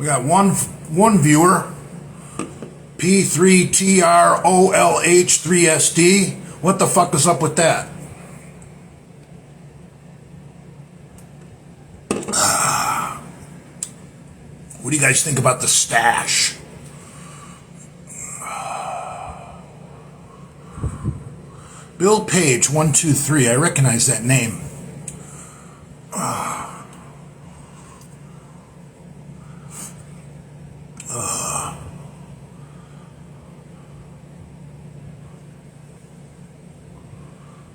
We got one viewer, P3TROLH3SD. What the fuck is up with that? What do you guys think about the stash? Bill Page 123. I recognize that name.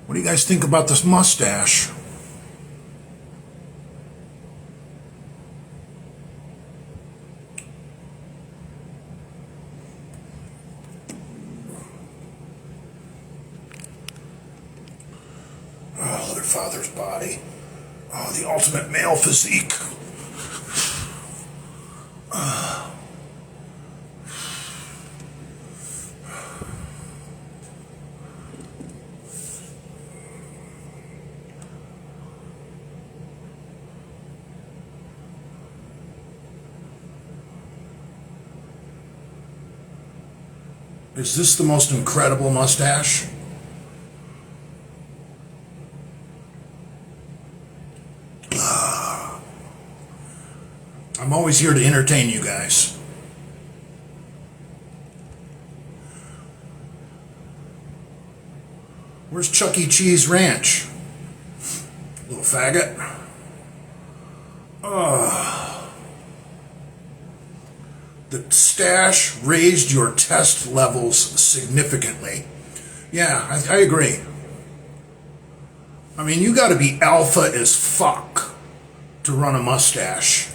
What do you guys think about this mustache? Oh, their father's body. Oh, the ultimate male physique. Is this the most incredible mustache? I'm always here to entertain you guys. Where's Chuck E. Cheese Ranch? Little faggot. The stash raised your test levels significantly. Yeah, I agree. I mean, you gotta be alpha as fuck to run a mustache.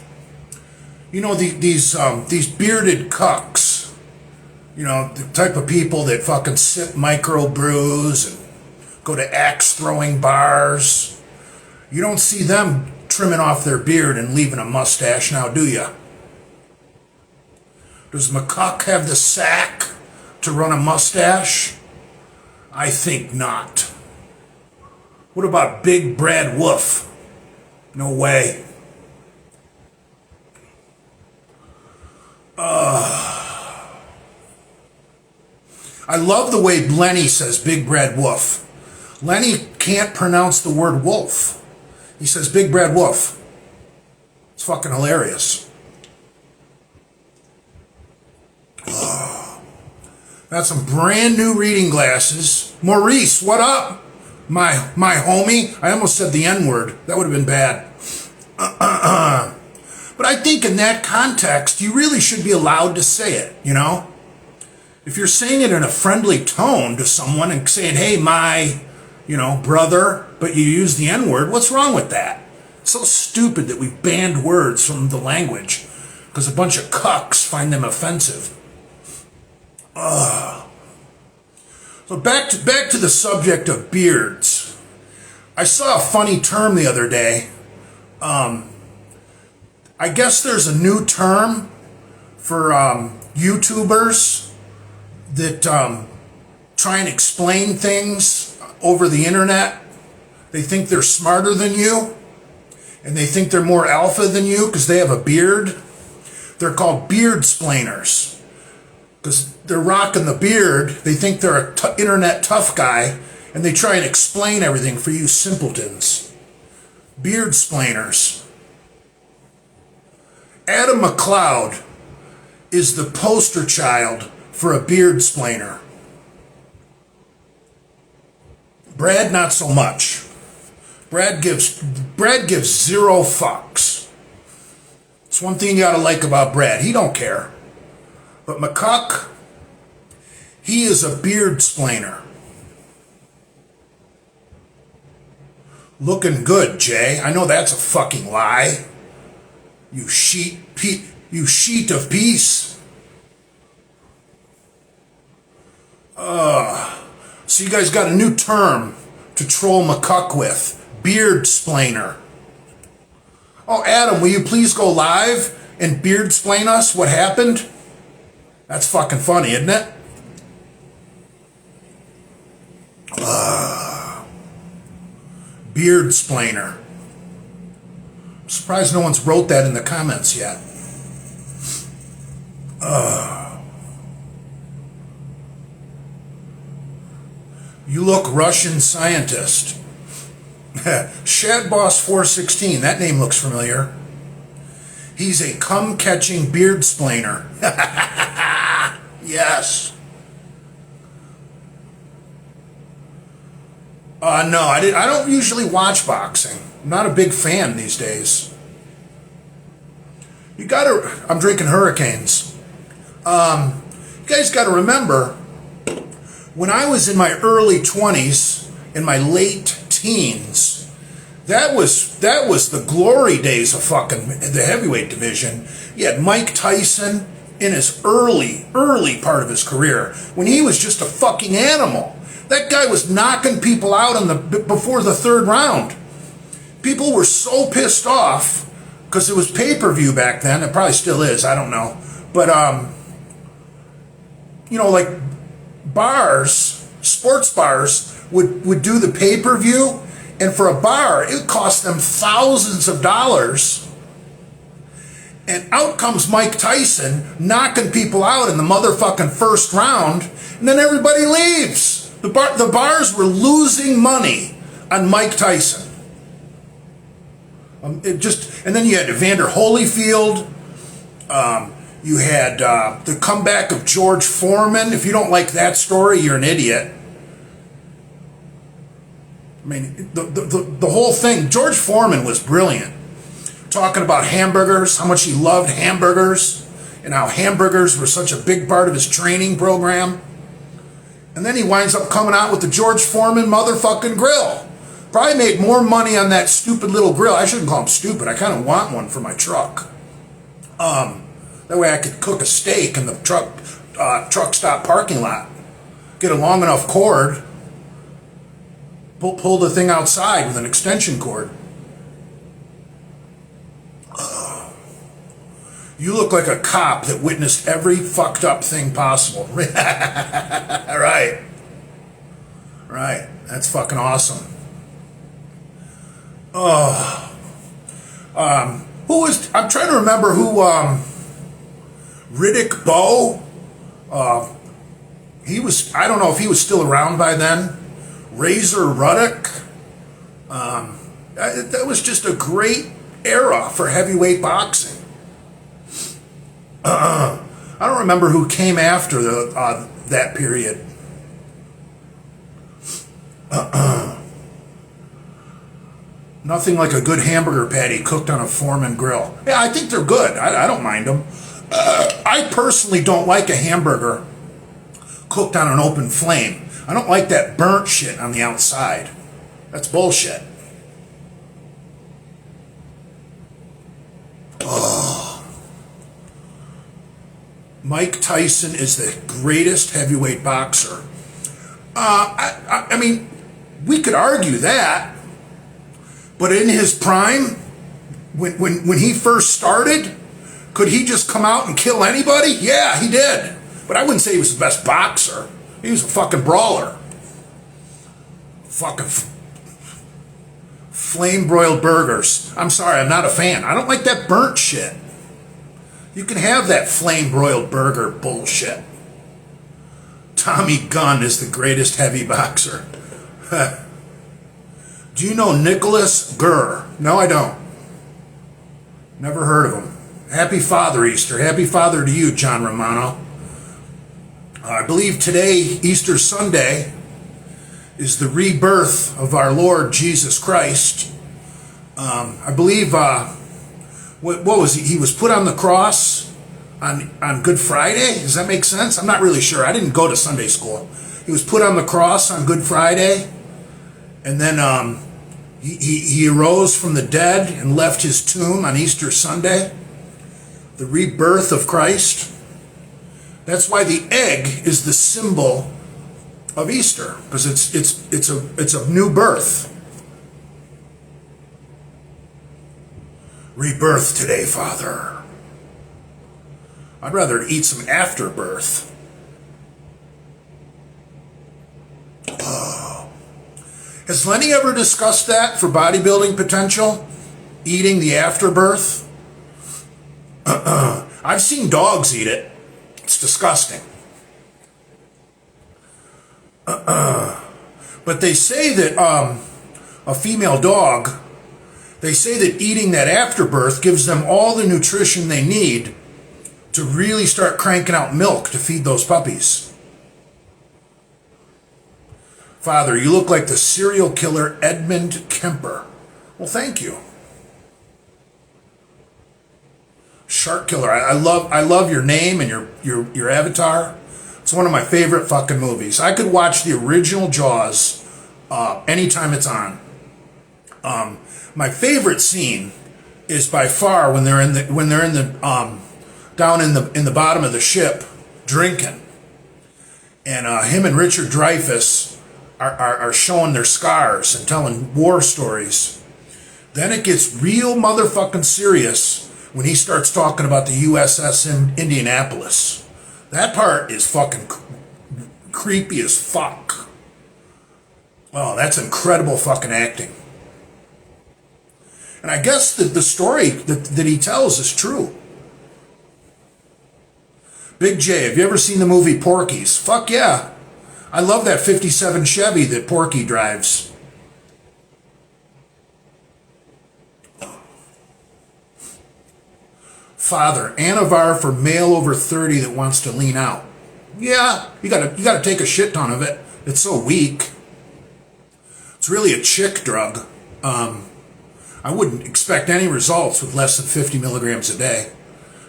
You know, these bearded cucks, you know, the type of people that fucking sip micro brews and go to axe throwing bars. You don't see them trimming off their beard and leaving a mustache now, do you? Does McCuck have the sack to run a mustache? I think not. What about Big Brad Wolf? No way. I love the way Lenny says Big Brad Wolf. Lenny can't pronounce the word wolf. He says Big Brad Wolf. It's fucking hilarious. Got some brand new reading glasses. Maurice, what up? My homie. I almost said the N-word. That would have been bad. But I think in that context, you really should be allowed to say it, you know? If you're saying it in a friendly tone to someone and saying, hey, my, you know, brother, but you use the N-word, what's wrong with that? It's so stupid that we've banned words from the language because a bunch of cucks find them offensive. So back to the subject of beards. I saw a funny term the other day. I guess there's a new term for YouTubers that try and explain things over the internet. They think they're smarter than you, and they think they're more alpha than you because they have a beard. They're called beard splainers. Because they're rocking the beard, they think they're a internet tough guy, and they try and explain everything for you simpletons. Beard splainers. Adam McLeod is the poster child for a beard splainer. Brad, not so much. Brad gives zero fucks. It's one thing you gotta like about Brad. He don't care. But McCuck, he is a beard splainer. Looking good, Jay. I know that's a fucking lie. You sheet of peace. So you guys got a new term to troll McCuck with. Beard splainer. Oh, Adam, will you please go live and beard splain us what happened? That's fucking funny, isn't it? Beard splainer. I'm surprised no one's wrote that in the comments yet. You look Russian scientist. Shadboss 416, that name looks familiar. He's a cum-catching beard splainer. Yes. No, I don't usually watch boxing. I'm not a big fan these days. I'm drinking Hurricanes. You guys gotta remember, when I was in my early 20s, in my late teens, that was the glory days of fucking the heavyweight division. You had Mike Tyson in his early part of his career, when he was just a fucking animal. That guy was knocking people out before the third round. People were so pissed off, because it was pay-per-view back then. It probably still is, I don't know. But, like bars, sports bars would do the pay-per-view, and for a bar, it cost them thousands of dollars. And out comes Mike Tyson knocking people out in the motherfucking first round, and then everybody leaves. The bars were losing money on Mike Tyson. And then you had Evander Holyfield. You had the comeback of George Foreman. If you don't like that story, you're an idiot. I mean, the whole thing, George Foreman was brilliant. Talking about hamburgers, how much he loved hamburgers, and how hamburgers were such a big part of his training program. And then he winds up coming out with the George Foreman motherfucking grill. Probably made more money on that stupid little grill. I shouldn't call him stupid. I kind of want one for my truck. That way I could cook a steak in the truck stop parking lot. Get a long enough cord. Pull the thing outside with an extension cord. You look like a cop that witnessed every fucked up thing possible. Right. That's fucking awesome. I'm trying to remember who, Riddick Bowe, I don't know if he was still around by then. Razor Ruddock. That was just a great era for heavyweight boxing. I don't remember who came after that period. Nothing like a good hamburger patty cooked on a Foreman grill. Yeah, I think they're good. I don't mind them. I personally don't like a hamburger cooked on an open flame. I don't like that burnt shit on the outside. That's bullshit. Mike Tyson is the greatest heavyweight boxer. I mean, we could argue that, but in his prime, when he first started, could he just come out and kill anybody? Yeah, he did. But I wouldn't say he was the best boxer. He was a fucking brawler. Fucking flame-broiled burgers. I'm sorry, I'm not a fan. I don't like that burnt shit. You can have that flame-broiled burger bullshit. Tommy Gunn is the greatest heavy boxer. Do you know Nicholas Gurr? No, I don't. Never heard of him. Happy Father Easter. Happy Father to you, John Romano. I believe today, Easter Sunday, is the rebirth of our Lord Jesus Christ. I believe... What was he? He was put on the cross on Good Friday? Does that make sense? I'm not really sure. I didn't go to Sunday school. He was put on the cross on Good Friday, and then he arose from the dead and left his tomb on Easter Sunday. The rebirth of Christ. That's why the egg is the symbol of Easter, because it's a new birth. Rebirth today, Father. I'd rather eat some afterbirth. Oh. Has Lenny ever discussed that for bodybuilding potential? Eating the afterbirth? I've seen dogs eat it. It's disgusting. But they say that a female dog, they say that eating that afterbirth gives them all the nutrition they need to really start cranking out milk to feed those puppies. Father, you look like the serial killer Edmund Kemper. Well, thank you. Shark Killer. I love your name and your avatar. It's one of my favorite fucking movies. I could watch the original Jaws anytime it's on. My favorite scene is by far when they're in the down in the bottom of the ship drinking, and him and Richard Dreyfuss are showing their scars and telling war stories. Then it gets real motherfucking serious when he starts talking about the USS Indianapolis. That part is fucking creepy as fuck. Oh, that's incredible fucking acting. And I guess the story that he tells is true. Big J, have you ever seen the movie Porky's? Fuck yeah. I love that 57 Chevy that Porky drives. Father, Anavar for male over 30 that wants to lean out. Yeah, you gotta take a shit ton of it. It's so weak. It's really a chick drug. I wouldn't expect any results with less than 50 milligrams a day.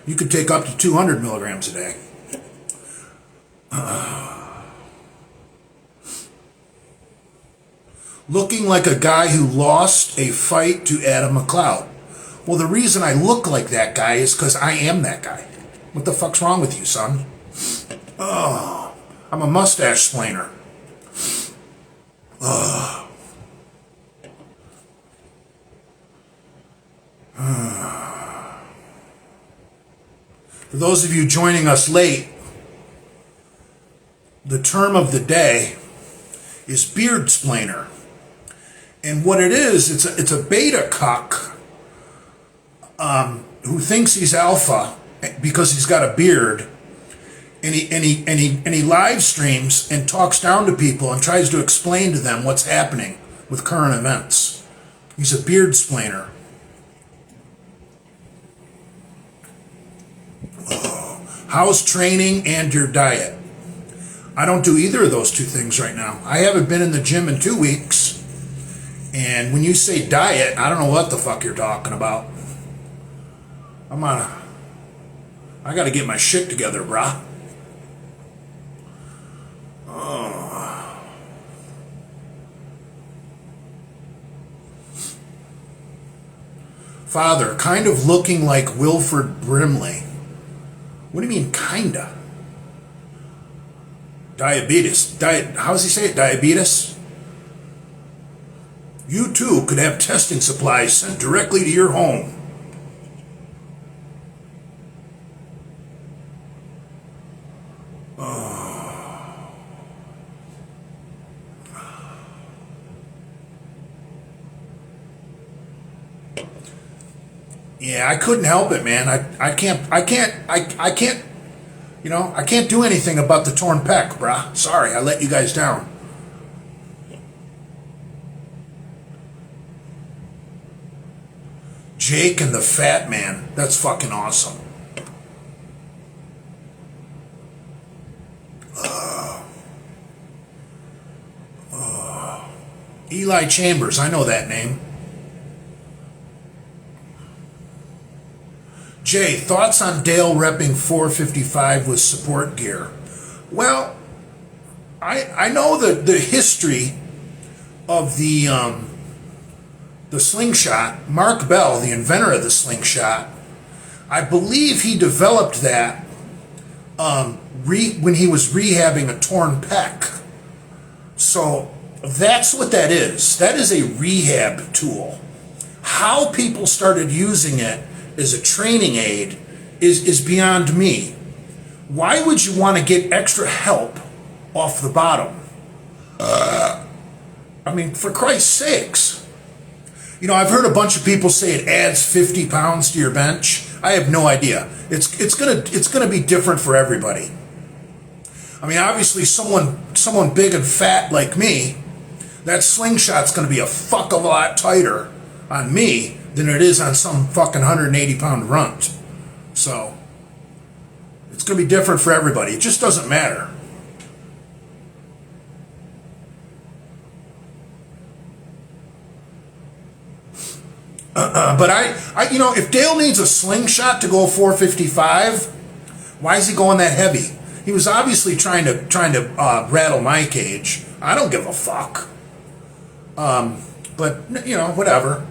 You could take up to 200 milligrams a day. Looking like a guy who lost a fight to Adam McLeod. Well, the reason I look like that guy is because I am that guy. What the fuck's wrong with you, son? Oh, I'm a mustache splainer. For those of you joining us late, the term of the day is beard splainer. And what it is, it's a beta cuck who thinks he's alpha because he's got a beard, and he live streams and talks down to people and tries to explain to them what's happening with current events. He's a beard splainer. How's training and your diet? I don't do either of those two things right now. I haven't been in the gym in 2 weeks. And when you say diet, I don't know what the fuck you're talking about. I gotta get my shit together, brah. Oh. Father, kind of looking like Wilford Brimley. What do you mean, kinda? Diabetes. How does he say it? Diabetes? You too could have testing supplies sent directly to your home. Oh. Yeah, I couldn't help it, man. I can't, you know, I can't do anything about the torn pec, brah. Sorry, I let you guys down. Jake and the Fat Man. That's fucking awesome. Eli Chambers. I know that name. Jay, thoughts on Dale repping 455 with support gear? Well, I know the history of the slingshot. Mark Bell, the inventor of the slingshot, I believe he developed that when he was rehabbing a torn pec. So that's what that is. That is a rehab tool. How people started using it as a training aid is beyond me. Why would you want to get extra help off the bottom? I mean, for Christ's sakes. You know, I've heard a bunch of people say it adds 50 pounds to your bench. I have no idea. It's gonna be different for everybody. I mean, obviously, someone big and fat like me, that slingshot's gonna be a fuck of a lot tighter on me than it is on some fucking 180-pound runt. So it's gonna be different for everybody. It just doesn't matter. But I, you know, if Dale needs a slingshot to go 455, why is he going that heavy? He was obviously trying to rattle my cage. I don't give a fuck. But you know, whatever.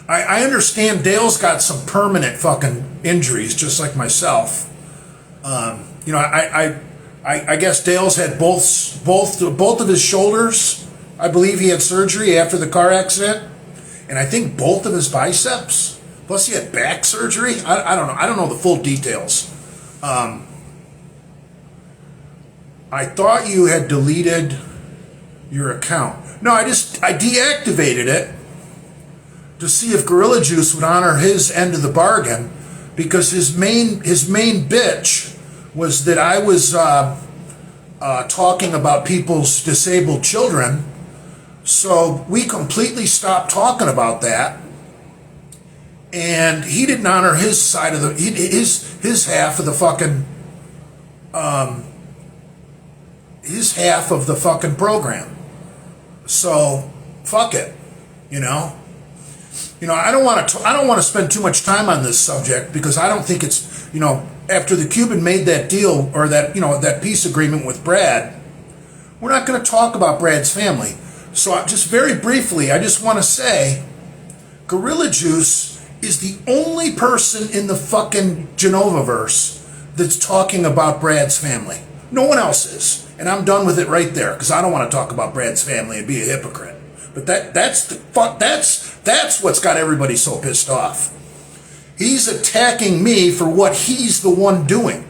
I understand Dale's got some permanent fucking injuries, just like myself. You know, I guess Dale's had both of his shoulders. I believe he had surgery after the car accident. And I think both of his biceps. Plus he had back surgery. I don't know. I don't know the full details. I thought you had deleted your account. No, I deactivated it to see if Gorilla Juice would honor his end of the bargain, because his main bitch was that I was talking about people's disabled children. So we completely stopped talking about that, and he didn't honor his side of his half of the fucking his half of the fucking program. So fuck it, you know. You know, I don't want to spend too much time on this subject, because I don't think it's, you know, after the Cuban made that deal, or that, you know, that peace agreement with Brad, we're not going to talk about Brad's family. So just very briefly, I just want to say, Gorilla Juice is the only person in the fucking Genovaverse that's talking about Brad's family. No one else is. And I'm done with it right there, because I don't want to talk about Brad's family and be a hypocrite. But that's what's got everybody so pissed off. He's attacking me for what he's the one doing.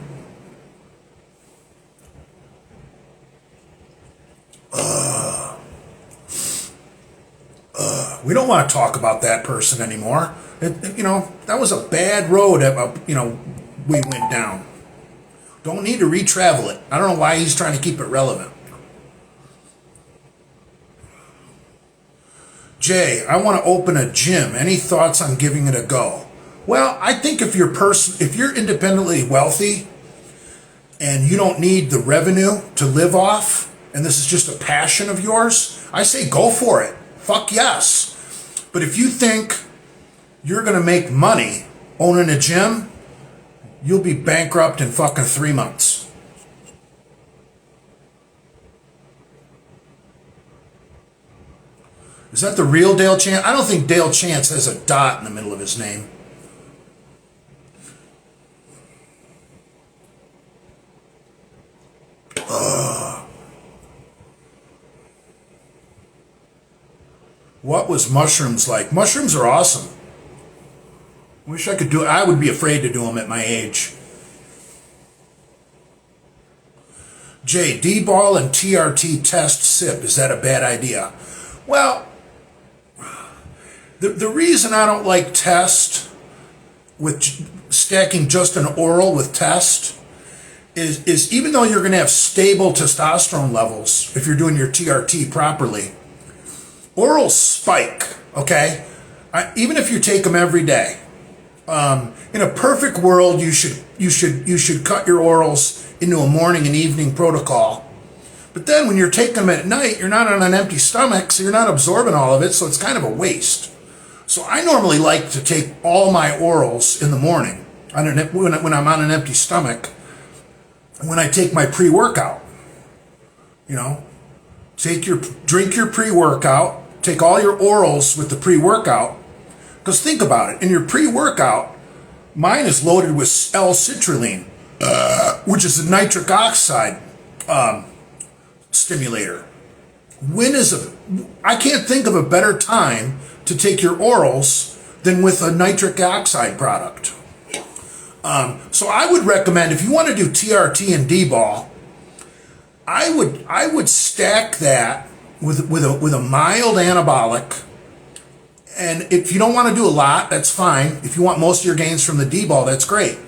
We don't want to talk about that person anymore. You know, that was a bad road, you know, we went down. Don't need to retravel it. I don't know why he's trying to keep it relevant. Jay, I want to open a gym. Any thoughts on giving it a go? Well, I think if you're independently wealthy and you don't need the revenue to live off, and this is just a passion of yours, I say go for it. Fuck yes. But if you think you're going to make money owning a gym, you'll be bankrupt in fucking 3 months. Is that the real Dale Chance? I don't think Dale Chance has a dot in the middle of his name. What was mushrooms like? Mushrooms are awesome. Wish I could do it. I would be afraid to do them at my age. Jay, D-ball and TRT test sip. Is that a bad idea? Well, the reason I don't like test with stacking just an oral with test is even though you're going to have stable testosterone levels if you're doing your TRT properly, orals spike, okay? Even if you take them every day. In a perfect world, you should cut your orals into a morning and evening protocol. But then when you're taking them at night, you're not on an empty stomach, so you're not absorbing all of it, so it's kind of a waste. So I normally like to take all my orals in the morning when I'm on an empty stomach, when I take my pre-workout. You know, drink your pre-workout, take all your orals with the pre-workout, because think about it, in your pre-workout, mine is loaded with L-citrulline, which is a nitric oxide stimulator. I can't think of a better time to take your orals than with a nitric oxide product. So I would recommend, if you want to do TRT and D-ball, I would stack that with a mild anabolic And if you don't want to do a lot, that's fine. If you want most of your gains from the D-ball, that's great.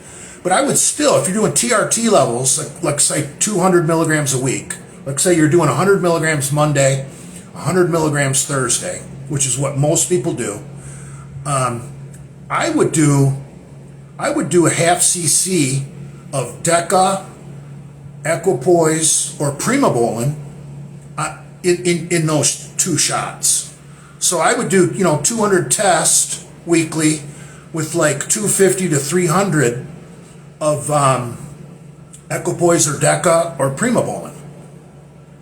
But I would still, if you're doing TRT levels, like say 200 milligrams a week, like say you're doing 100 milligrams Monday, 100 milligrams Thursday, which is what most people do, I would do a half cc of Deca, Equipoise, or Primobolan in those 2 shots. So I would do, 200 tests weekly with like 250 to 300 of Equipoise or Deca or Primobolan.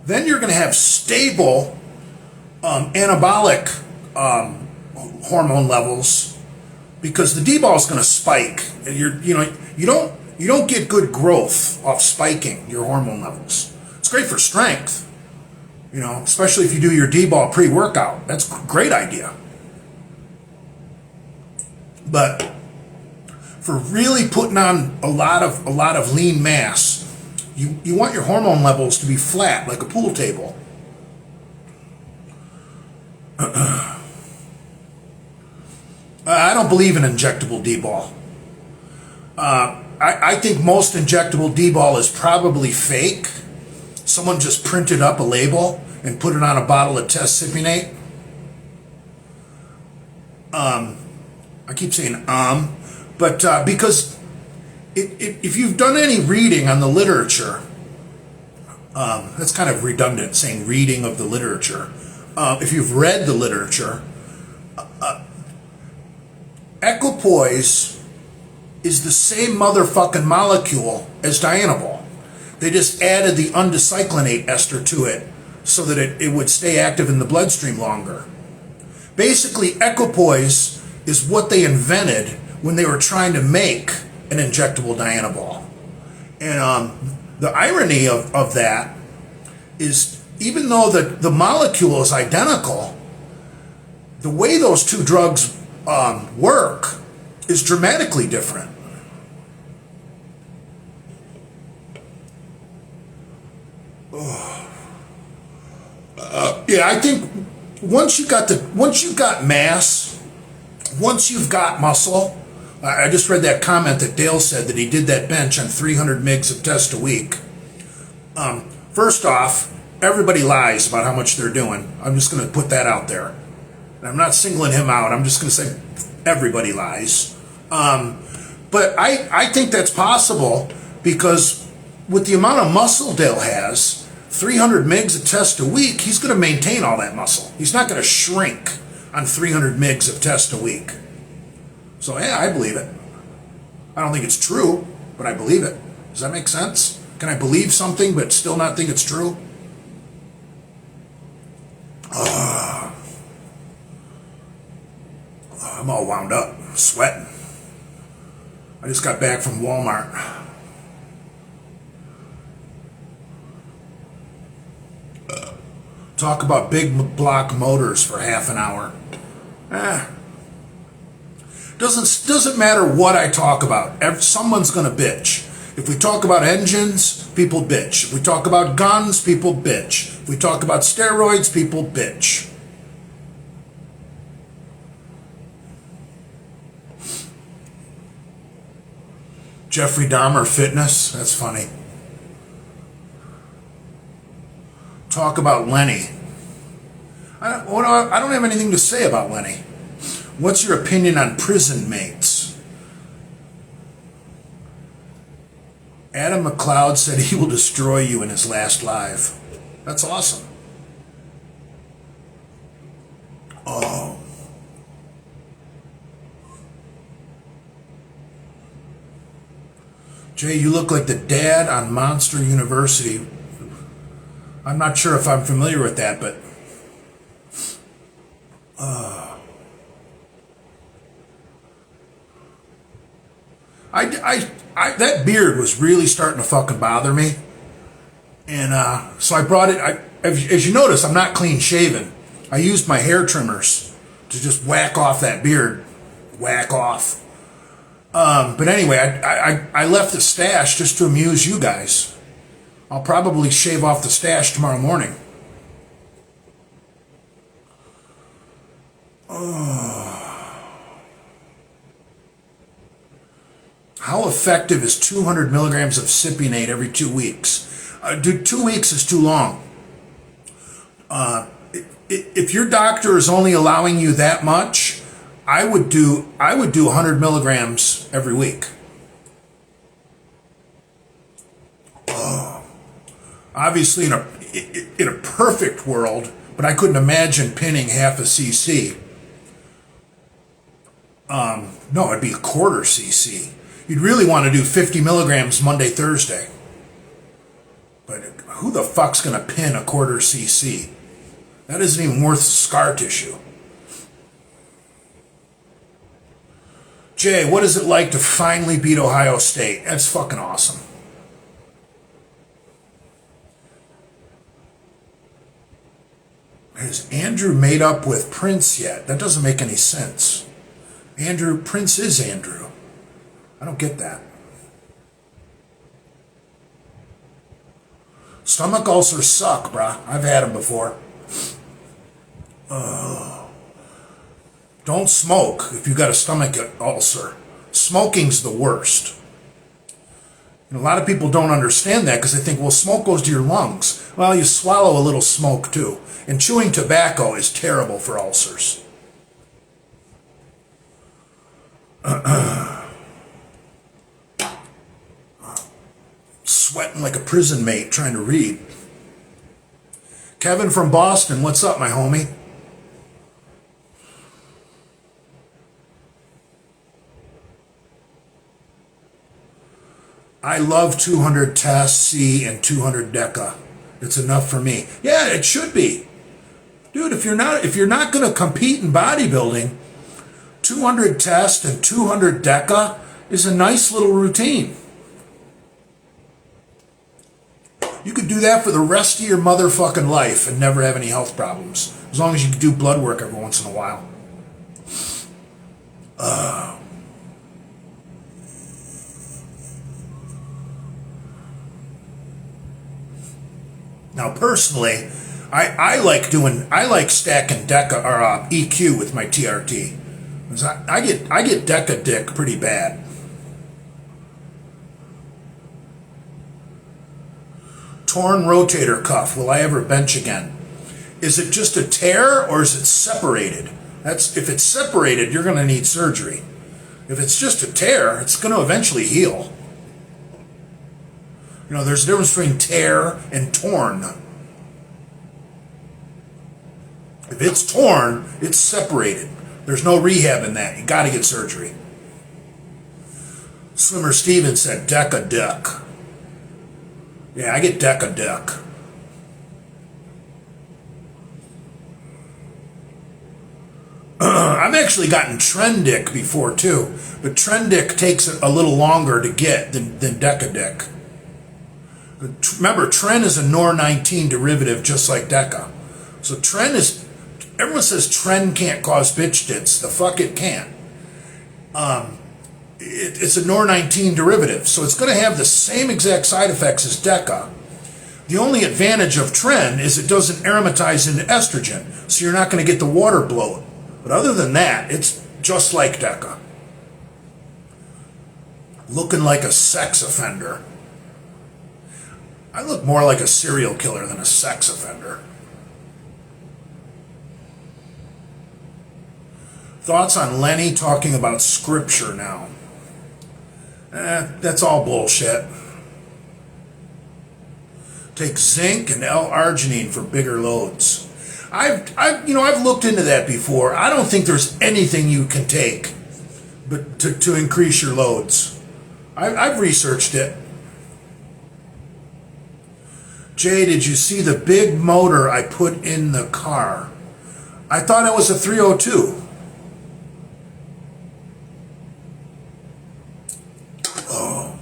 Then you're going to have stable anabolic hormone levels, because the D-ball is going to spike. You don't get good growth off spiking your hormone levels. It's great for strength, especially if you do your D-ball pre-workout. That's a great idea. But for really putting on a lot of lean mass, you want your hormone levels to be flat, like a pool table. I don't believe in injectable D-ball. I think most injectable D-ball is probably fake. Someone just printed up a label and put it on a bottle of Test-Cypionate. I keep saying but because if you've done any reading on the literature, that's kind of redundant saying reading of the literature. If you've read the literature, Equipoise is the same motherfucking molecule as Dianabol. They just added the undecyclinate ester to it so that it would stay active in the bloodstream longer. Basically, Equipoise is what they invented when they were trying to make an injectable Dianabol. And the irony of that is, even though the molecule is identical, the way those 2 drugs work is dramatically different. Yeah, I think once you've got mass, once you've got muscle, I just read that comment that Dale said that he did that bench on 300 mgs of test a week. First off, everybody lies about how much they're doing. I'm just going to put that out there. I'm not singling him out. I'm just going to say everybody lies. But I think that's possible because with the amount of muscle Dale has, 300 mgs of test a week, he's going to maintain all that muscle. He's not going to shrink on 300 mgs of test a week. So yeah, I believe it. I don't think it's true, but I believe it. Does that make sense? Can I believe something but still not think it's true? I'm all wound up, I'm sweating. I just got back from Walmart. Talk about big block motors for half an hour. Doesn't matter what I talk about. Someone's going to bitch. If we talk about engines, people bitch. If we talk about guns, people bitch. If we talk about steroids, people bitch. Jeffrey Dahmer fitness, that's funny. Talk about Lenny. I don't have anything to say about Lenny. What's your opinion on prison mates? Adam McLeod said he will destroy you in his last live. That's awesome. Oh. Jay, you look like the dad on Monster University. I'm not sure if I'm familiar with that, but that beard was really starting to fucking bother me, and so I brought it. As you notice, I'm not clean shaven. I used my hair trimmers to just whack off that beard, whack off. But anyway, I left the stash just to amuse you guys. I'll probably shave off the stash tomorrow morning. Oh. How effective is 200 milligrams of cypionate every 2 weeks? Dude, 2 weeks is too long. If your doctor is only allowing you that much, I would do 100 milligrams every week. Obviously, in a perfect world, but I couldn't imagine pinning half a cc. No, it'd be a quarter cc. You'd really want to do 50 milligrams Monday, Thursday. But who the fuck's going to pin a quarter cc? That isn't even worth scar tissue. Jay, what is it like to finally beat Ohio State? That's fucking awesome. Has Andrew made up with Prince yet? That doesn't make any sense. Prince is Andrew. I don't get that. Stomach ulcers suck, brah. I've had them before. Don't smoke if you got a stomach ulcer. Smoking's the worst. And a lot of people don't understand that because they think, well, smoke goes to your lungs. Well, you swallow a little smoke too. And chewing tobacco is terrible for ulcers. Sweating like a prison mate trying to read. Kevin from Boston, what's up, my homie? I love 200 TAS C and 200 DECA. It's enough for me. Yeah, it should be. Dude, if you're not going to compete in bodybuilding, 200 test and 200 DECA is a nice little routine. You could do that for the rest of your motherfucking life and never have any health problems. As long as you can do blood work every once in a while. Now, personally, I like stacking DECA or EQ with my TRT. I get DECA dick pretty bad. Torn rotator cuff. Will I ever bench again? Is it just a tear or is it separated? If it's separated, you're going to need surgery. If it's just a tear, it's going to eventually heal. You know, there's a difference between tear and torn. If it's torn, it's separated. There's no rehab in that. You got to get surgery. Swimmer Steven said DECA dick. Yeah, I get DECA dick. I've actually gotten Trendic before too, but Trendic takes a little longer to get than DECA dick. Remember, Tren is a NOR19 derivative just like DECA. So everyone says Tren can't cause bitch tits. The fuck it can. It's a NOR19 derivative, so it's going to have the same exact side effects as DECA. The only advantage of Tren is it doesn't aromatize into estrogen, so you're not going to get the water bloat. But other than that, it's just like DECA. Looking like a sex offender. I look more like a serial killer than a sex offender. Thoughts on Lenny talking about scripture now? That's all bullshit. Take zinc and L-arginine for bigger loads. I've looked into that before. I don't think there's anything you can take but to increase your loads. I've researched it. Jay, did you see the big motor I put in the car? I thought it was a 302. Oh.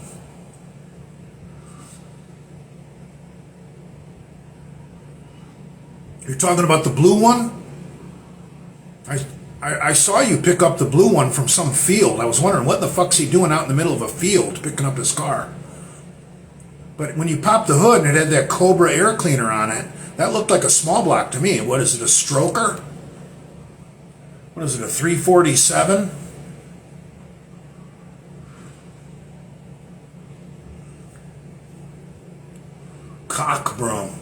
You're talking about the blue one? I saw you pick up the blue one from some field. I was wondering what the fuck's he doing out in the middle of a field picking up his car. But when you popped the hood and it had that Cobra air cleaner on it, that looked like a small block to me. What is it, a stroker? What is it, a 347?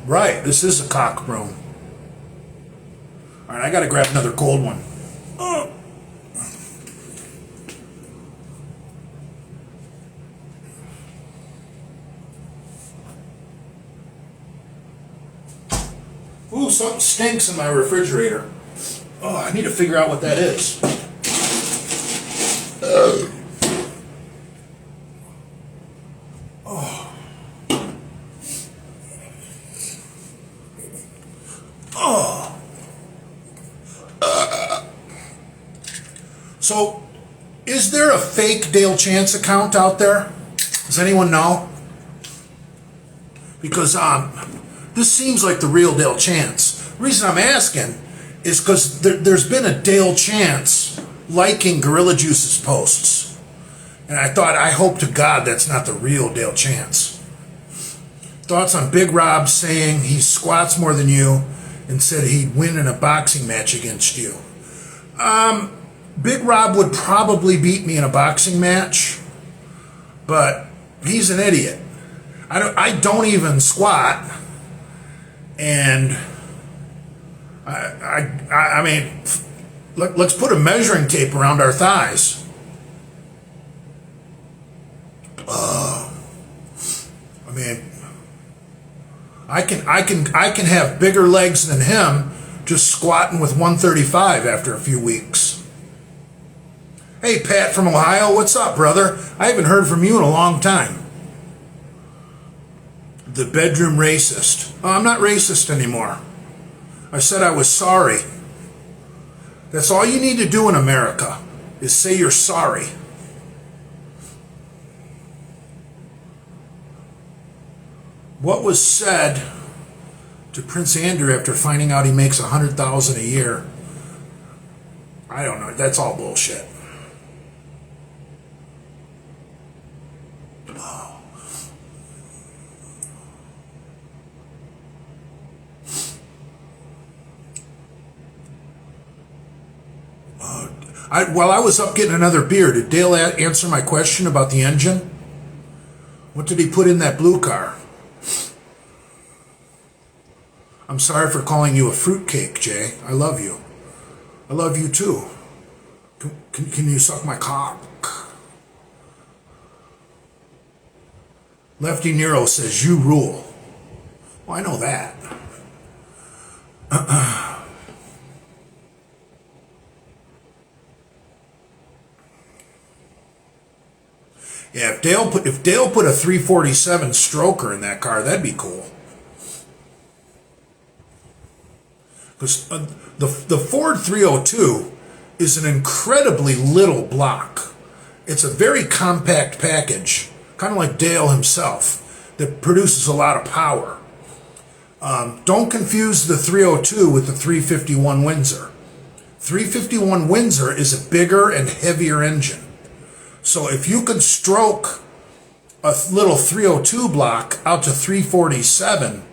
Right, this is a cock broom. All right, I got to grab another cold one. Ooh, something stinks in my refrigerator. Oh, I need to figure out what that is. So, is there a fake Dale Chance account out there? Does anyone know? Because this seems like the real Dale Chance. The reason I'm asking is because there's been a Dale Chance liking Gorilla Juice's posts. And I hope to God that's not the real Dale Chance. Thoughts on Big Rob saying he squats more than you and said he'd win in a boxing match against you? Big Rob would probably beat me in a boxing match, but he's an idiot. I don't even squat, and I mean, let's put a measuring tape around our thighs. I mean, I can have bigger legs than him just squatting with 135 after a few weeks. Hey, Pat from Ohio, what's up, brother? I haven't heard from you in a long time. The bedroom racist. Oh, I'm not racist anymore. I said I was sorry. That's all you need to do in America, is say you're sorry. What was said to Prince Andrew after finding out he makes $100,000 a year? I don't know. That's all bullshit. While I was up getting another beer, did Dale answer my question about the engine? What did he put in that blue car? I'm sorry for calling you a fruitcake, Jay. I love you. I love you too. Can you suck my cock? Lefty Nero says, you rule. Well, I know that. Yeah, if Dale put a 347 stroker in that car, that'd be cool. Because the Ford 302 is an incredibly little block. It's a very compact package, kind of like Dale himself, that produces a lot of power. Don't confuse the 302 with the 351 Windsor. 351 Windsor is a bigger and heavier engine. So if you could stroke a little 302 block out to 347,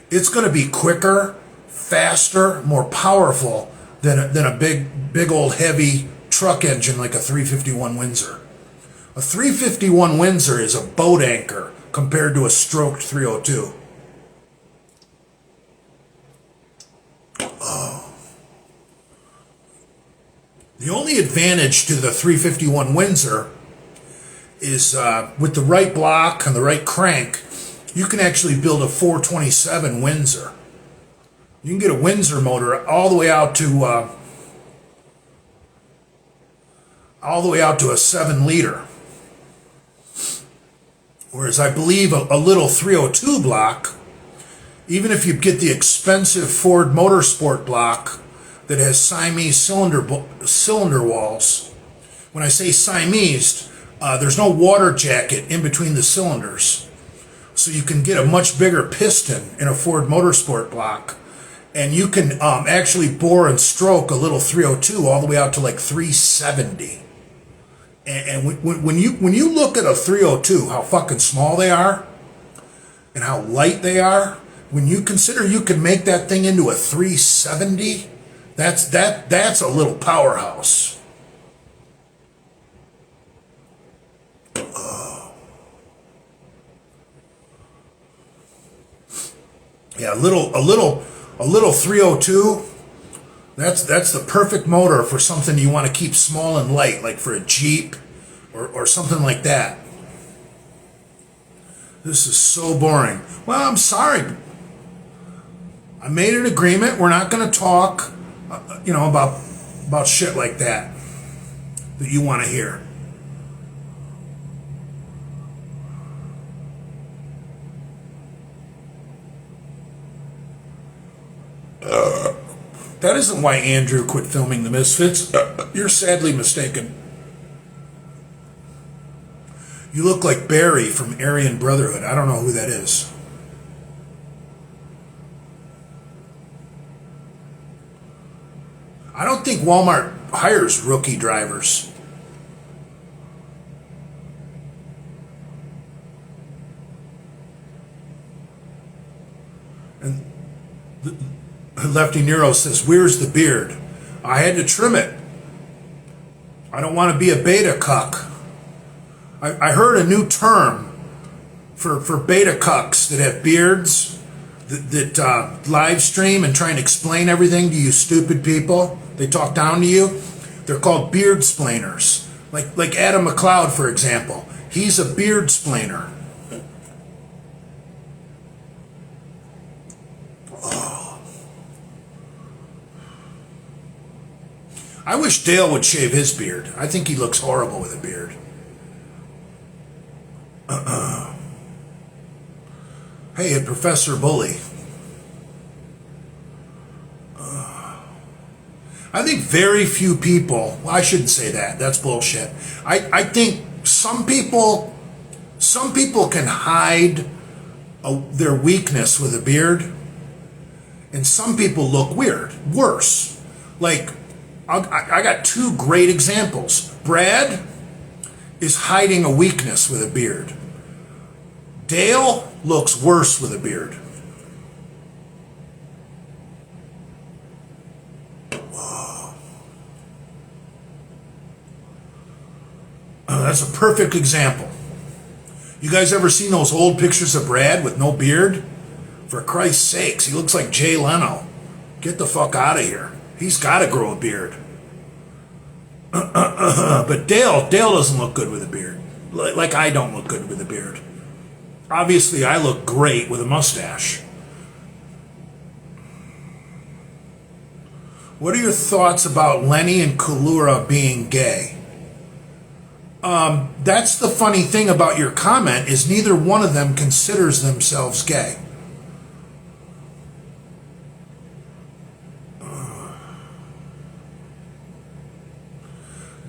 it's going to be quicker, faster, more powerful than a big old heavy truck engine like a 351 Windsor. A 351 Windsor is a boat anchor compared to a stroked 302. The only advantage to the 351 Windsor is with the right block and the right crank, you can actually build a 427 Windsor. You can get a Windsor motor all the way out to a 7-liter. Whereas I believe a little 302 block, even if you get the expensive Ford Motorsport block that has Siamese cylinder walls. When I say Siamese, there's no water jacket in between the cylinders. So you can get a much bigger piston in a Ford Motorsport block. And you can actually bore and stroke a little 302 all the way out to like 370. And when you look at a 302, how fucking small they are and how light they are, when you consider you can make that thing into a 370, that's a little powerhouse. Yeah, a little 302. That's the perfect motor for something you want to keep small and light, like for a Jeep or something like that. This is so boring. Well, I'm sorry. I made an agreement. We're not going to talk, about shit like that you want to hear. That isn't why Andrew quit filming the Misfits. You're sadly mistaken. You look like Barry from Aryan Brotherhood. I don't know who that is. I don't think Walmart hires rookie drivers. And Lefty Nero says, "Where's the beard? I had to trim it. I don't want to be a beta cuck." I heard a new term for beta cucks that have beards that live stream and try and explain everything to you stupid people. They talk down to you. They're called beard splainers. Like Adam McLeod, for example. He's a beard splainer. I wish Dale would shave his beard. I think he looks horrible with a beard. Hey, Professor Bully. I think very few people, well, I shouldn't say that. That's bullshit. I think some people can hide their weakness with a beard, and some people look worse. Like, I got two great examples. Brad is hiding a weakness with a beard. Dale looks worse with a beard. Whoa. That's a perfect example. You guys ever seen those old pictures of Brad with no beard? For Christ's sakes, he looks like Jay Leno. Get the fuck out of here. He's got to grow a beard. But Dale doesn't look good with a beard. Like I don't look good with a beard. Obviously, I look great with a mustache. What are your thoughts about Lenny and Kalura being gay? That's the funny thing about your comment, is neither one of them considers themselves gay.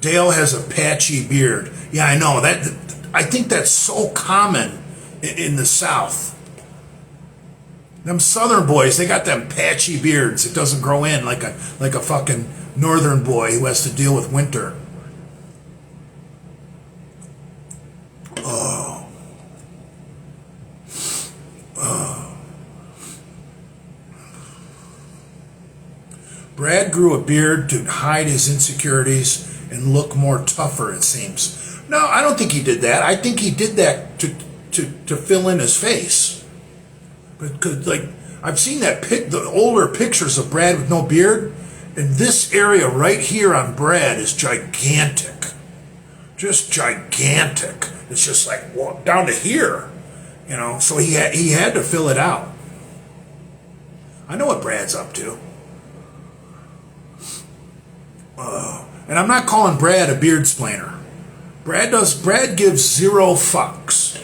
Dale has a patchy beard. Yeah, I know. I think that's so common in the South. Them Southern boys, they got them patchy beards. It doesn't grow in like a fucking Northern boy who has to deal with winter. Oh. Brad grew a beard to hide his insecurities and look more tougher, it seems. No, I don't think he did that. I think he did that to fill in his face. But like, I've seen the older pictures of Brad with no beard, and this area right here on Brad is gigantic. Just gigantic. It's just like down to here, so he had to fill it out. I know what Brad's up to. And I'm not calling Brad a beard splainer. Brad gives zero fucks.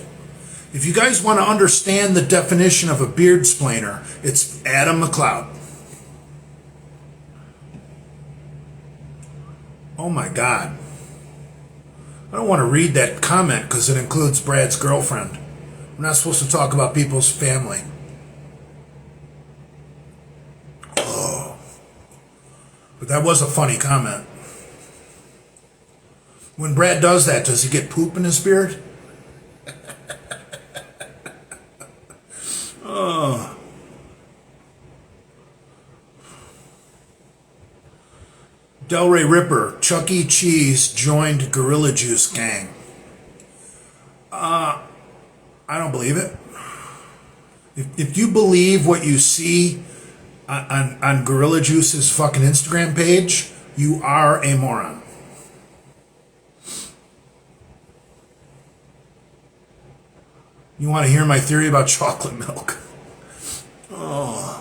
If you guys want to understand the definition of a beard splainer, it's Adam McLeod. Oh my God. I don't want to read that comment because it includes Brad's girlfriend. We're not supposed to talk about people's family. Oh. But that was a funny comment. When Brad does that, does he get poop in his beard? Oh. Delray Ripper, Chuck E. Cheese joined Gorilla Juice gang. I don't believe it. If you believe what you see on Gorilla Juice's fucking Instagram page, you are a moron. You want to hear my theory about chocolate milk? Oh.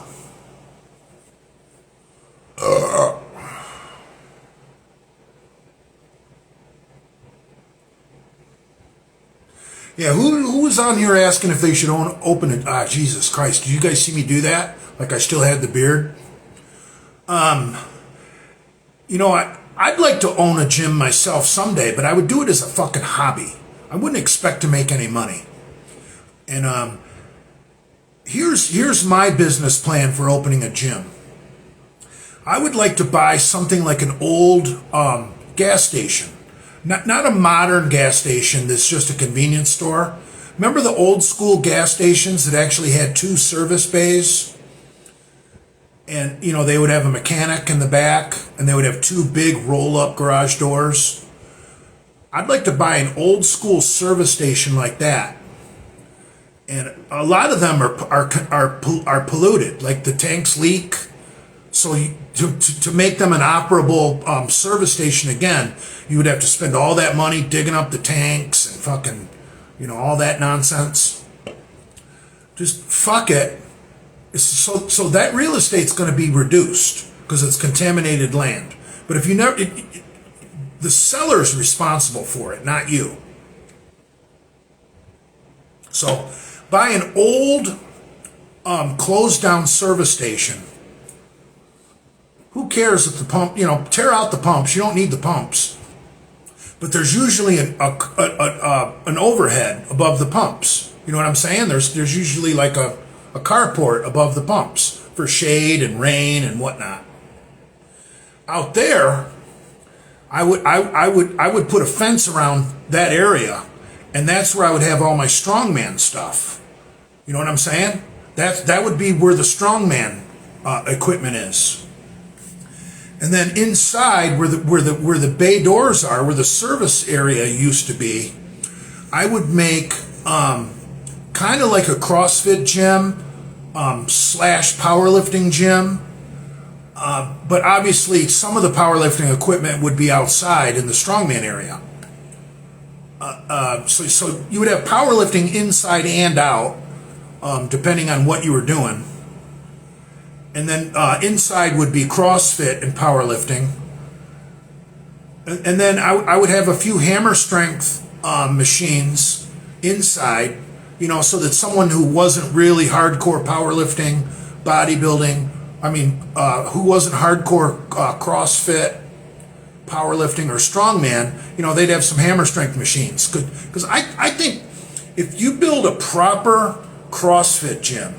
Yeah, who was on here asking if they should open it? Ah, Jesus Christ. Did you guys see me do that? Like I still had the beard? You know, I'd like to own a gym myself someday, but I would do it as a fucking hobby. I wouldn't expect to make any money. And here's my business plan for opening a gym. I would like to buy something like an old gas station. Not a modern gas station that's just a convenience store. Remember the old school gas stations that actually had 2 service bays? And, you know, they would have a mechanic in the back, and they would have 2 big roll-up garage doors. I'd like to buy an old school service station like that. And a lot of them are polluted, like the tanks leak. So to make them an operable service station again, you would have to spend all that money digging up the tanks and fucking, you know, all that nonsense. Just fuck it. So that real estate's going to be reduced because it's contaminated land. But if you never, the seller's responsible for it, not you. So buy an old closed down service station. Who cares if the pump, you know, tear out the pumps. You don't need the pumps. But there's usually an overhead above the pumps. You know what I'm saying? There's usually like a carport above the pumps for shade and rain and whatnot. Out there, I would put a fence around that area, and that's where I would have all my strongman stuff. You know what I'm saying? That would be where the strongman equipment is. And then inside, where the bay doors are, where the service area used to be, I would make kind of like a CrossFit gym slash powerlifting gym. But obviously, some of the powerlifting equipment would be outside in the strongman area. So you would have powerlifting inside and out, depending on what you were doing. And then inside would be CrossFit and powerlifting. And then I would have a few hammer strength machines inside, you know, so that someone who wasn't really hardcore powerlifting, bodybuilding, who wasn't hardcore CrossFit, powerlifting, or strongman, you know, they'd have some hammer strength machines. Because I think if you build a proper CrossFit gym,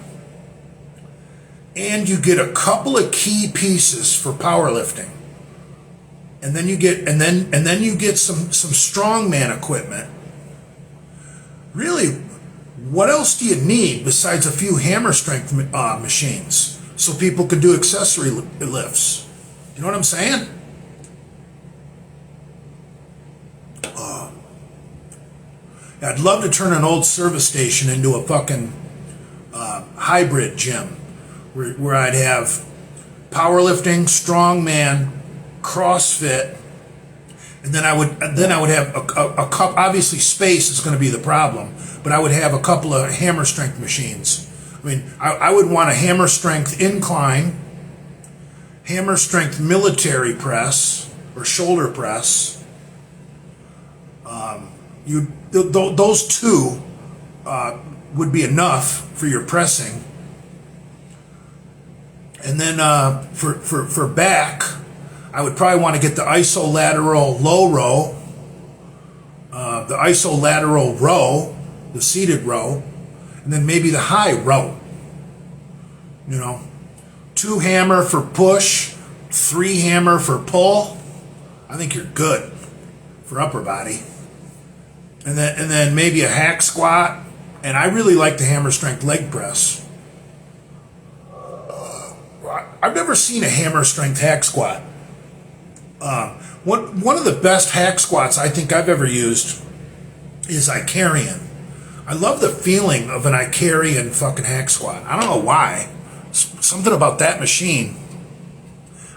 and you get a couple of key pieces for powerlifting, and then you get some strongman equipment. Really, what else do you need besides a few hammer strength machines so people can do accessory lifts? You know what I'm saying? I'd love to turn an old service station into a fucking hybrid gym. Where I'd have powerlifting, strongman, CrossFit, and then I would have a couple. Obviously, space is going to be the problem, but I would have a couple of hammer strength machines. I mean, I would want a hammer strength incline, hammer strength military press or shoulder press. Those two would be enough for your pressing. And then for back, I would probably want to get the isolateral low row, the isolateral row, the seated row, and then maybe the high row. You know, 2 hammer for push, 3 hammer for pull. I think you're good for upper body. And then maybe a hack squat, and I really like the hammer strength leg press. I've never seen a hammer strength hack squat. One of the best hack squats I think I've ever used is Icarian. I love the feeling of an Icarian fucking hack squat. I don't know why. Something about that machine.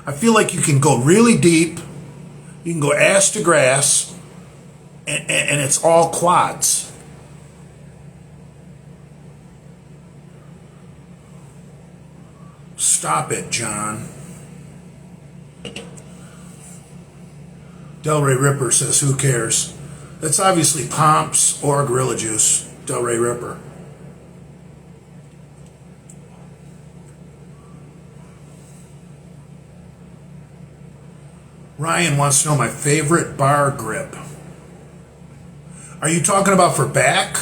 I feel like you can go really deep. You can go ass to grass. And it's all quads. Stop it, John. Delray Ripper says, who cares? That's obviously Pomps or Gorilla Juice. Delray Ripper. Ryan wants to know my favorite bar grip. Are you talking about for back?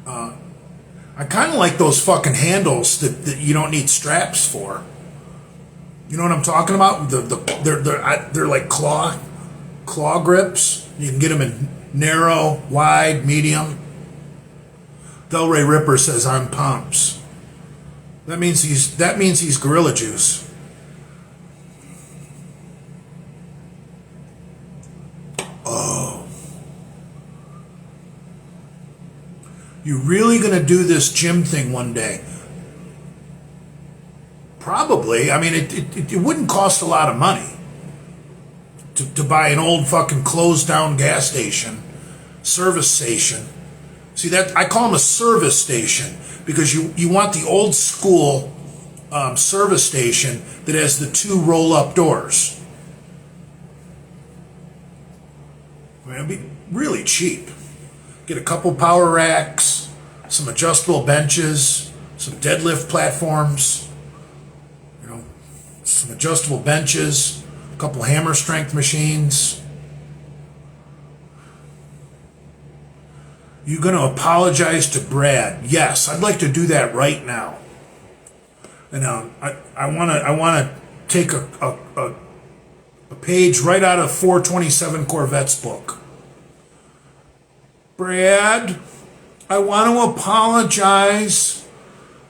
I kind of like those fucking handles that you don't need straps for. You know what I'm talking about? They're like claw grips. You can get them in narrow, wide, medium. Delray Ripper says I'm Pumps. That means he's Gorilla Juice. Oh. You really gonna do this gym thing one day? Probably. I mean, it wouldn't cost a lot of money to buy an old fucking closed down gas station, service station. See, that I call them a service station because you want the old school service station that has the 2 roll up doors. I mean, it'd be really cheap. Get a couple power racks, some adjustable benches, some deadlift platforms, some adjustable benches, a couple hammer strength machines. You going to apologize to Brad? Yes, I'd like to do that right now. And I want to take a page right out of 427 Corvette's book. Brad, I want to apologize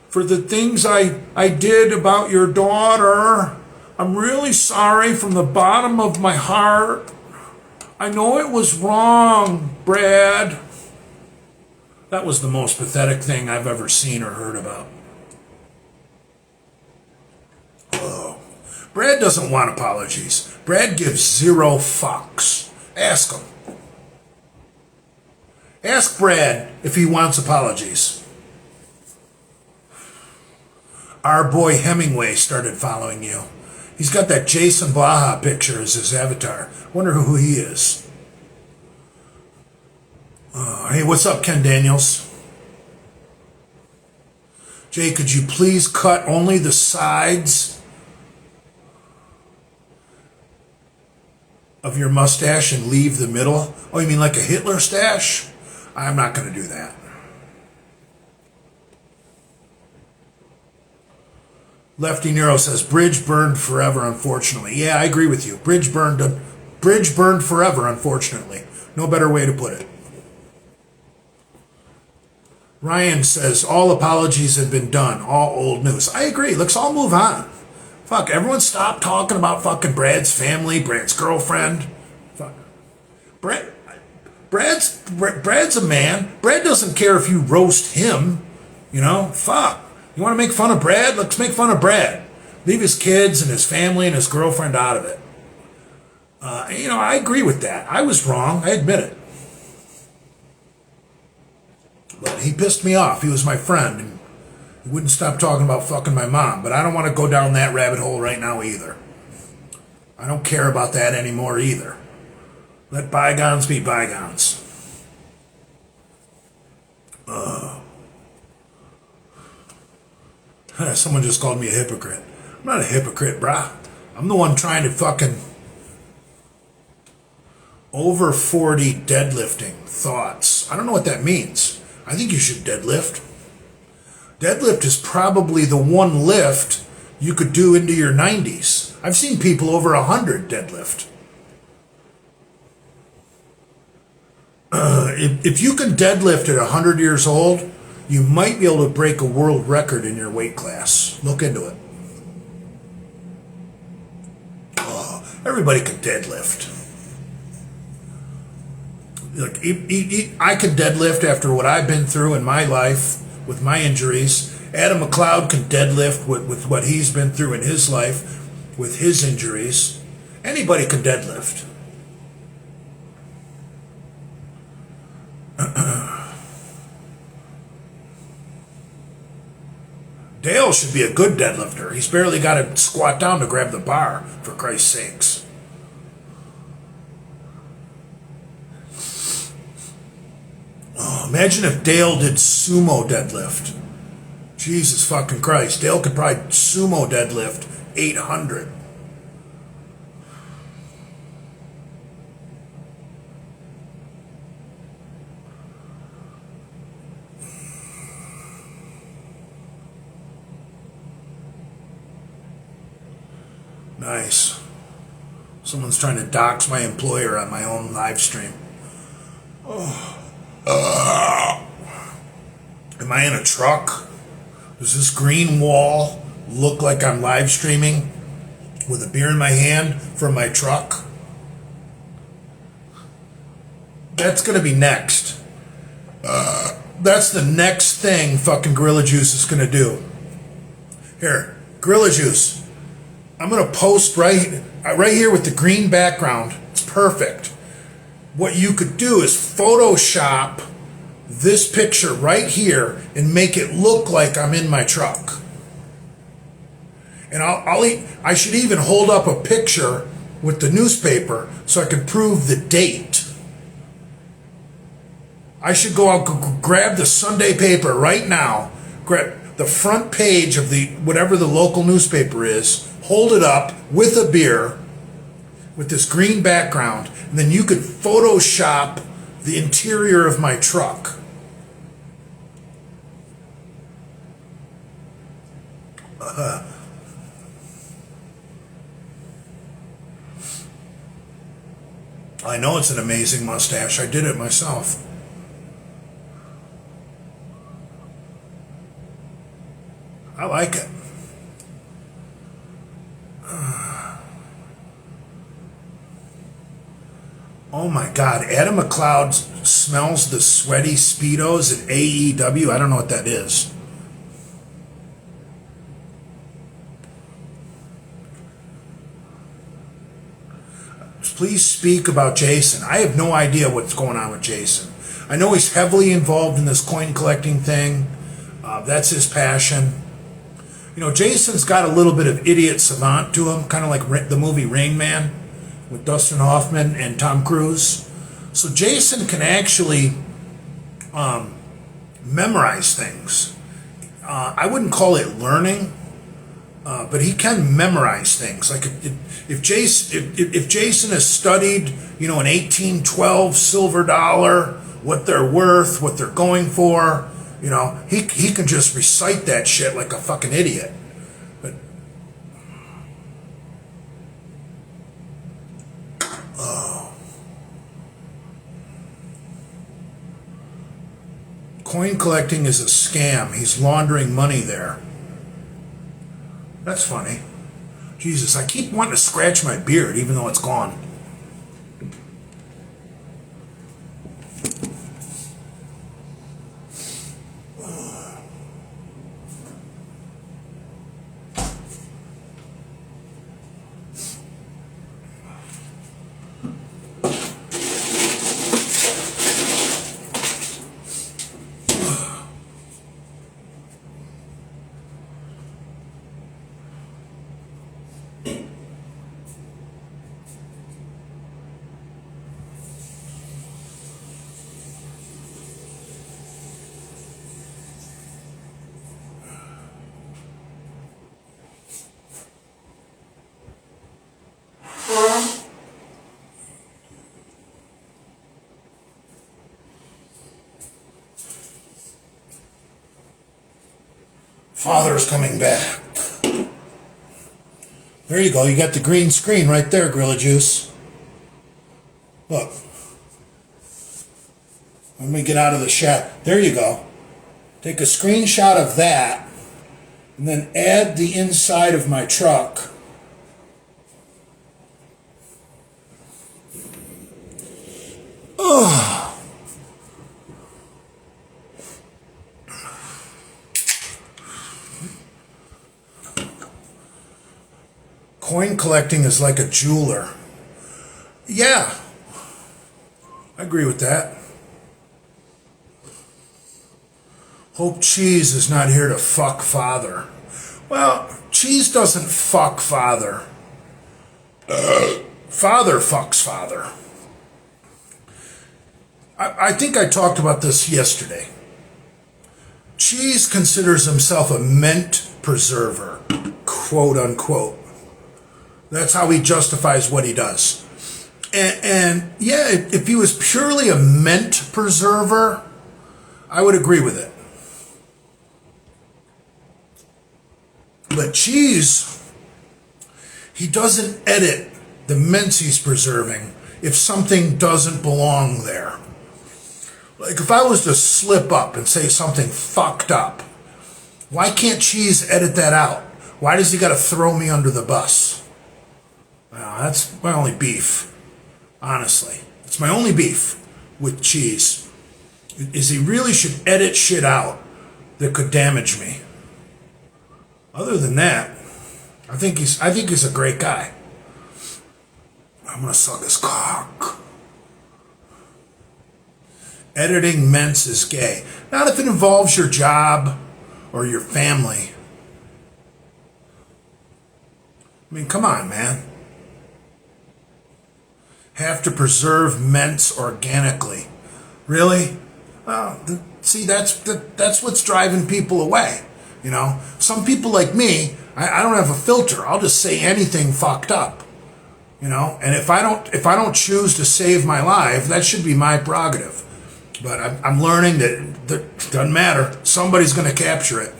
for the things I did about your daughter. I'm really sorry from the bottom of my heart. I know it was wrong, Brad. That was the most pathetic thing I've ever seen or heard about. Oh. Brad doesn't want apologies. Brad gives 0 fucks. Ask him. Ask Brad if he wants apologies. Our boy Hemingway started following you. He's got that Jason Baja picture as his avatar. Wonder who he is. Hey, what's up, Ken Daniels? Jay, could you please cut only the sides of your mustache and leave the middle? Oh, you mean like a Hitler stash? I'm not going to do that. Lefty Nero says, bridge burned forever, unfortunately. Yeah, I agree with you. Bridge burned forever, unfortunately. No better way to put it. Ryan says, all apologies have been done. All old news. I agree. Let's all move on. Fuck, everyone stop talking about fucking Brad's family, Brad's girlfriend. Fuck. Brad's a man. Brad doesn't care if you roast him. You know, fuck. You want to make fun of Brad? Let's make fun of Brad. Leave his kids and his family and his girlfriend out of it. I agree with that. I was wrong. I admit it. But he pissed me off. He was my friend. And he wouldn't stop talking about fucking my mom. But I don't want to go down that rabbit hole right now either. I don't care about that anymore either. Let bygones be bygones. Someone just called me a hypocrite. I'm not a hypocrite, brah. I'm the one trying to fucking over 40 deadlifting thoughts. I don't know what that means. I think you should deadlift. Deadlift is probably the one lift you could do into your 90s. I've seen people over 100 deadlift. If you can deadlift at 100 years old, you might be able to break a world record in your weight class. Look into it. Oh, everybody can deadlift. Like, I could deadlift after what I've been through in my life with my injuries. Adam McLeod can deadlift with what he's been through in his life with his injuries. Anybody can deadlift. Dale should be a good deadlifter. He's barely got to squat down to grab the bar, for Christ's sakes. Oh, imagine if Dale did sumo deadlift. Jesus fucking Christ. Dale could probably sumo deadlift 800. Nice. Someone's trying to dox my employer on my own live stream. Oh. Am I in a truck? Does this green wall look like I'm live streaming with a beer in my hand from my truck? That's going to be next. That's the next thing fucking Gorilla Juice is going to do. Here, Gorilla Juice. I'm going to post right here with the green background. It's perfect. What you could do is Photoshop this picture right here and make it look like I'm in my truck. And I should even hold up a picture with the newspaper so I could prove the date. I should go out, grab the Sunday paper right now, grab the front page of the whatever the local newspaper is, hold it up with a beer with this green background, and then you could Photoshop the interior of my truck. I know it's an amazing mustache. I did it myself. I like it. Oh my God, Adam McLeod smells the sweaty Speedos at AEW. I don't know what that is. Please speak about Jason. I have no idea what's going on with Jason. I know he's heavily involved in this coin collecting thing. That's his passion. You know, Jason's got a little bit of idiot savant to him, kind of like the movie Rain Man with Dustin Hoffman and Tom Cruise. So Jason can actually memorize things. I wouldn't call it learning, but he can memorize things. Like if Jason has studied, you know, an 1812 silver dollar, what they're worth, what they're going for, you know, he can just recite that shit like a fucking idiot. But coin collecting is a scam. He's laundering money there. That's funny. Jesus, I keep wanting to scratch my beard even though it's gone. Father's coming back. There you go. You got the green screen right there, Gorilla Juice. Look. Let me get out of the shot. There you go. Take a screenshot of that and then add the inside of my truck. Oh. Coin collecting is like a jeweler. Yeah, I agree with that. Hope Cheese is not here to fuck Father. Well, Cheese doesn't fuck Father. Father fucks Father. I think I talked about this yesterday. Cheese considers himself a mint preserver, quote unquote. That's how he justifies what he does. And yeah, if he was purely a mint preserver, I would agree with it. But Cheese, he doesn't edit the mints he's preserving if something doesn't belong there. Like if I was to slip up and say something fucked up, why can't Cheese edit that out? Why does he got to throw me under the bus? Well, that's my only beef, honestly. It's my only beef with Cheese, is he really should edit shit out that could damage me. Other than that, I think he's a great guy. I'm gonna suck his cock. Editing mints is gay. Not if it involves your job or your family. I mean, come on, man. Have to preserve mints organically. Really? Well, see, that's what's driving people away. You know, some people like me, I don't have a filter. I'll just say anything fucked up. You know, and if I don't choose to save my life, that should be my prerogative. But I'm learning that it doesn't matter. Somebody's going to capture it.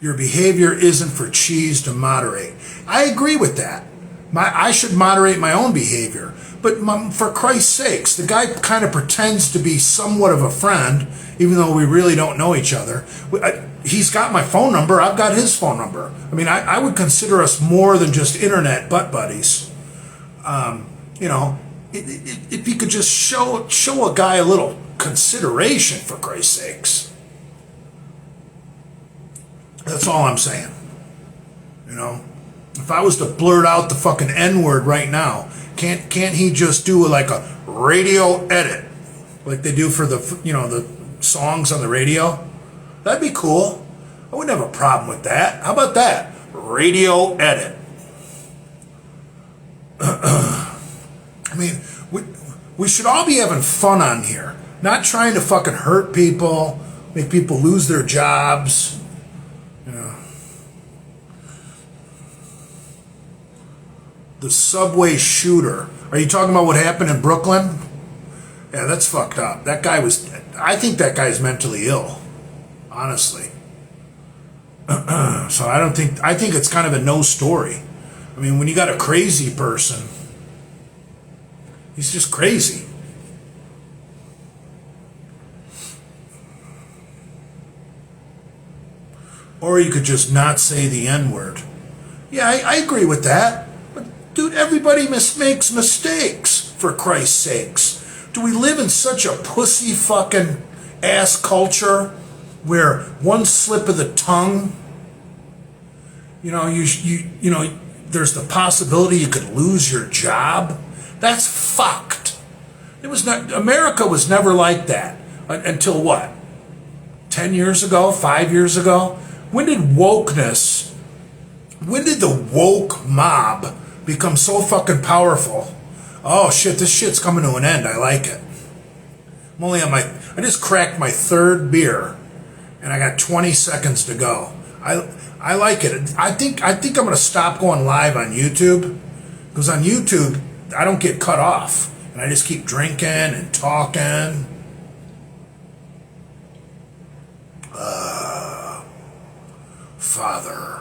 Your behavior isn't for Cheese to moderate. I agree with that. I should moderate my own behavior. But for Christ's sakes, the guy kind of pretends to be somewhat of a friend, even though we really don't know each other. He's got my phone number. I've got his phone number. I mean, I would consider us more than just internet butt buddies. You know, if he could just show a guy a little consideration, for Christ's sakes. That's all I'm saying. You know, if I was to blurt out the fucking N-word right now, can't he just do like a radio edit, like they do for the the songs on the radio? That'd be cool. I wouldn't have a problem with that. How about that? Radio edit. I mean, we should all be having fun on here, not trying to fucking hurt people, make people lose their jobs. You know. The subway shooter. Are you talking about what happened in Brooklyn? Yeah, that's fucked up. That guy was... I think that guy's mentally ill. Honestly. So I think it's kind of a no story. I mean, when you got a crazy person, he's just crazy. Or you could just not say the N-word. Yeah, I agree with that. But, dude, everybody makes mistakes, for Christ's sakes. Do we live in such a pussy fucking ass culture where one slip of the tongue, you know, there's the possibility you could lose your job? That's fucked. America was never like that until what? 10 years ago? 5 years ago? When did the woke mob become so fucking powerful? Oh shit, this shit's coming to an end. I like it. I just cracked my third beer and I got 20 seconds to go. I like it. I think I'm gonna stop going live on YouTube, because on YouTube I don't get cut off and I just keep drinking and talking. Father.